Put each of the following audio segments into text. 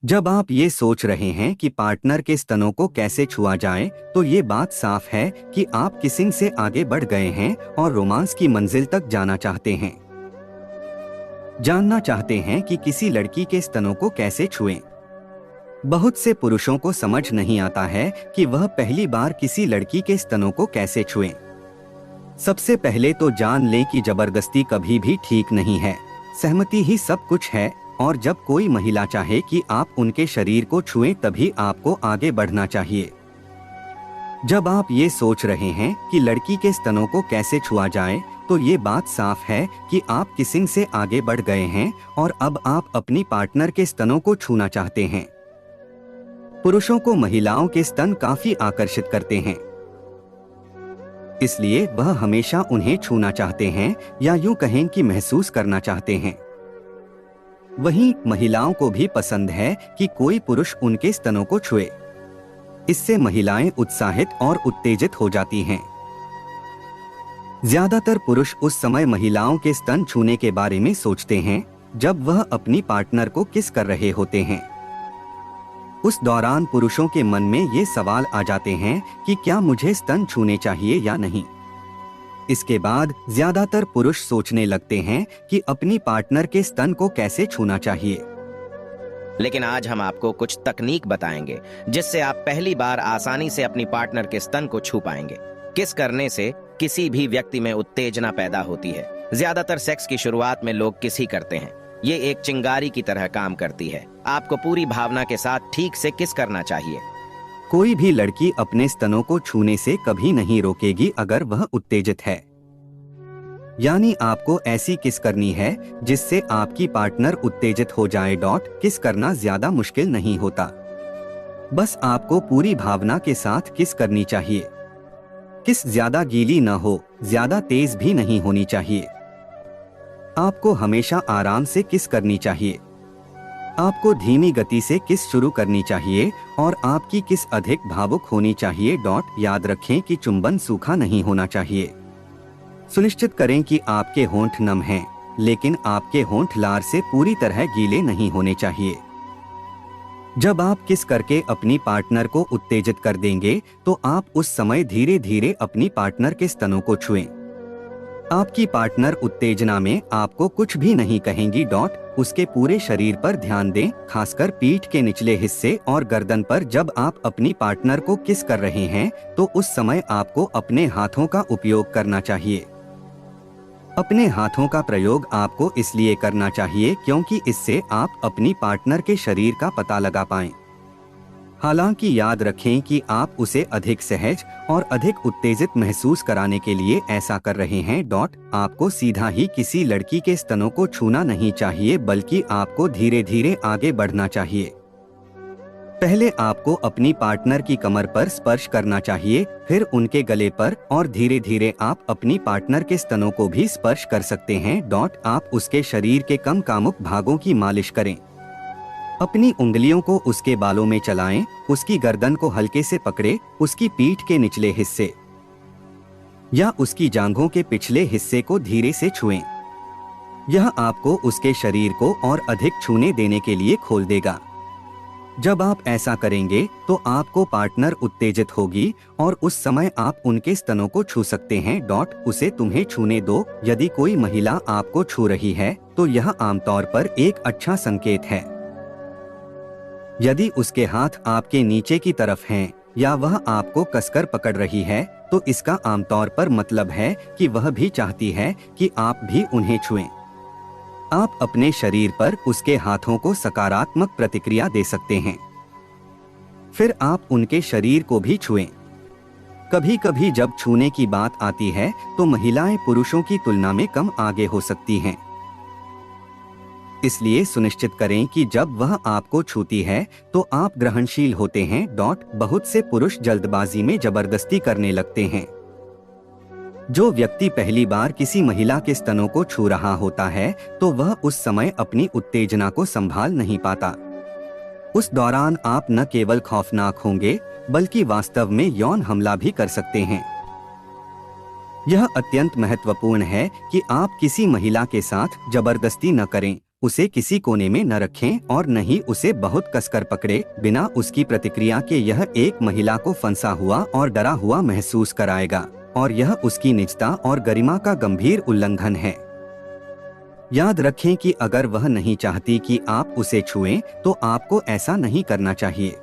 जब आप ये सोच रहे हैं कि पार्टनर के स्तनों को कैसे छुआ जाए, तो ये बात साफ है कि आप किसिंग से आगे बढ़ गए हैं और रोमांस की मंजिल तक जाना चाहते हैं। जानना चाहते हैं कि किसी लड़की के स्तनों को कैसे छुएं। बहुत से पुरुषों को समझ नहीं आता है कि वह पहली बार किसी लड़की के स्तनों को कैसे छुएं। सबसे पहले तो जान लें कि जबरदस्ती कभी भी ठीक नहीं है। सहमति ही सब कुछ है, और जब कोई महिला चाहे कि आप उनके शरीर को छुएं तभी आपको आगे बढ़ना चाहिए। जब आप ये सोच रहे हैं कि लड़की के स्तनों को कैसे छुआ जाए, तो ये बात साफ है कि आप किसिंग से आगे बढ़ गए हैं और अब आप अपनी पार्टनर के स्तनों को छूना चाहते हैं। पुरुषों को महिलाओं के स्तन काफी आकर्षित करते हैं, इसलिए वह हमेशा उन्हें छूना चाहते हैं, या यूं कहें कि महसूस करना चाहते हैं। वहीं महिलाओं को भी पसंद है कि कोई पुरुष उनके स्तनों को छुए। इससे महिलाएं उत्साहित और उत्तेजित हो जाती हैं। ज्यादातर पुरुष उस समय महिलाओं के स्तन छूने के बारे में सोचते हैं जब वह अपनी पार्टनर को किस कर रहे होते हैं। उस दौरान पुरुषों के मन में ये सवाल आ जाते हैं कि क्या मुझे स्तन छूने चाहिए या नहीं। इसके बाद ज्यादातर पुरुष सोचने लगते हैं कि अपनी पार्टनर के स्तन को कैसे छूना चाहिए। लेकिन आज हम आपको कुछ तकनीक बताएंगे जिससे आप पहली बार आसानी से अपनी पार्टनर के स्तन को छू पाएंगे। किस करने से किसी भी व्यक्ति में उत्तेजना पैदा होती है। ज्यादातर सेक्स की शुरुआत में लोग किस ही करते हैं। ये एक चिंगारी की तरह काम करती है। आपको पूरी भावना के साथ ठीक से किस करना चाहिए। कोई भी लड़की अपने स्तनों को छूने से कभी नहीं रोकेगी अगर वह उत्तेजित है। यानी आपको ऐसी किस करनी है जिससे आपकी पार्टनर उत्तेजित हो जाए। किस करना ज्यादा मुश्किल नहीं होता, बस आपको पूरी भावना के साथ किस करनी चाहिए। किस ज्यादा गीली न हो, ज्यादा तेज भी नहीं होनी चाहिए। आपको हमेशा आराम से किस करनी चाहिए। आपको धीमी गति से किस शुरू करनी चाहिए और आपकी किस अधिक भावुक होनी चाहिए। याद रखें कि चुंबन सूखा नहीं होना चाहिए। सुनिश्चित करें कि आपके होंठ नम हैं, लेकिन आपके होंठ लार से पूरी तरह गीले नहीं होने चाहिए। जब आप किस करके अपनी पार्टनर को उत्तेजित कर देंगे, तो आप उस समय धीरे धीरे अपनी पार्टनर के स्तनों को छुएं। आपकी पार्टनर उत्तेजना में आपको कुछ भी नहीं कहेंगी। उसके पूरे शरीर पर ध्यान दें, खासकर पीठ के निचले हिस्से और गर्दन पर। जब आप अपनी पार्टनर को किस कर रहे हैं, तो उस समय आपको अपने हाथों का उपयोग करना चाहिए। अपने हाथों का प्रयोग आपको इसलिए करना चाहिए क्योंकि इससे आप अपनी पार्टनर के शरीर का पता लगा पाएं। हालांकि याद रखें कि आप उसे अधिक सहज और अधिक उत्तेजित महसूस कराने के लिए ऐसा कर रहे हैं। आपको सीधा ही किसी लड़की के स्तनों को छूना नहीं चाहिए, बल्कि आपको धीरे धीरे आगे बढ़ना चाहिए। पहले आपको अपनी पार्टनर की कमर पर स्पर्श करना चाहिए, फिर उनके गले पर, और धीरे धीरे आप अपनी पार्टनर के स्तनों को भी स्पर्श कर सकते हैं। आप उसके शरीर के कम कामुक भागों की मालिश करें। अपनी उंगलियों को उसके बालों में चलाएं, उसकी गर्दन को हल्के से पकड़े, उसकी पीठ के निचले हिस्से या उसकी जांघों के पिछले हिस्से को धीरे से छुएं। यह आपको उसके शरीर को और अधिक छूने देने के लिए खोल देगा। जब आप ऐसा करेंगे तो आपको पार्टनर उत्तेजित होगी और उस समय आप उनके स्तनों को छू सकते हैं। उसे तुम्हें छूने दो। यदि कोई महिला आपको छू रही है तो यह आमतौर पर एक अच्छा संकेत है। यदि उसके हाथ आपके नीचे की तरफ हैं या वह आपको कसकर पकड़ रही है, तो इसका आमतौर पर मतलब है कि वह भी चाहती है कि आप भी उन्हें छुएं। आप अपने शरीर पर उसके हाथों को सकारात्मक प्रतिक्रिया दे सकते हैं। फिर आप उनके शरीर को भी छुएं। कभी कभी जब छूने की बात आती है तो महिलाएं पुरुषों की तुलना में कम आगे हो सकती हैं। इसलिए सुनिश्चित करें कि जब वह आपको छूती है तो आप ग्रहणशील होते हैं। बहुत से पुरुष जल्दबाजी में जबरदस्ती करने लगते हैं। जो व्यक्ति पहली बार किसी महिला के स्तनों को छू रहा होता है तो वह उस समय अपनी उत्तेजना को संभाल नहीं पाता। उस दौरान आप न केवल खौफनाक होंगे, बल्कि वास्तव में यौन हमला भी कर सकते हैं। यह अत्यंत महत्वपूर्ण है कि आप किसी महिला के साथ जबरदस्ती न करें उसे किसी कोने में न रखें और न ही उसे बहुत कसकर पकड़े बिना उसकी प्रतिक्रिया के। यह एक महिला को फंसा हुआ और डरा हुआ महसूस कराएगा और यह उसकी निजता और गरिमा का गंभीर उल्लंघन है। याद रखें कि अगर वह नहीं चाहती कि आप उसे छुएं, तो आपको ऐसा नहीं करना चाहिए।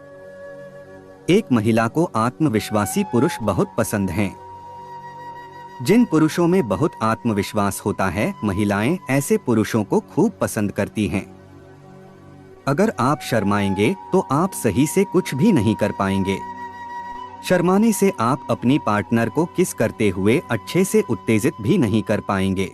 एक महिला को आत्मविश्वासी पुरुष बहुत पसंद हैं। जिन पुरुषों में बहुत आत्मविश्वास होता है, महिलाएं ऐसे पुरुषों को खूब पसंद करती हैं। अगर आप शर्माएंगे तो आप सही से कुछ भी नहीं कर पाएंगे। शर्माने से आप अपनी पार्टनर को किस करते हुए अच्छे से उत्तेजित भी नहीं कर पाएंगे।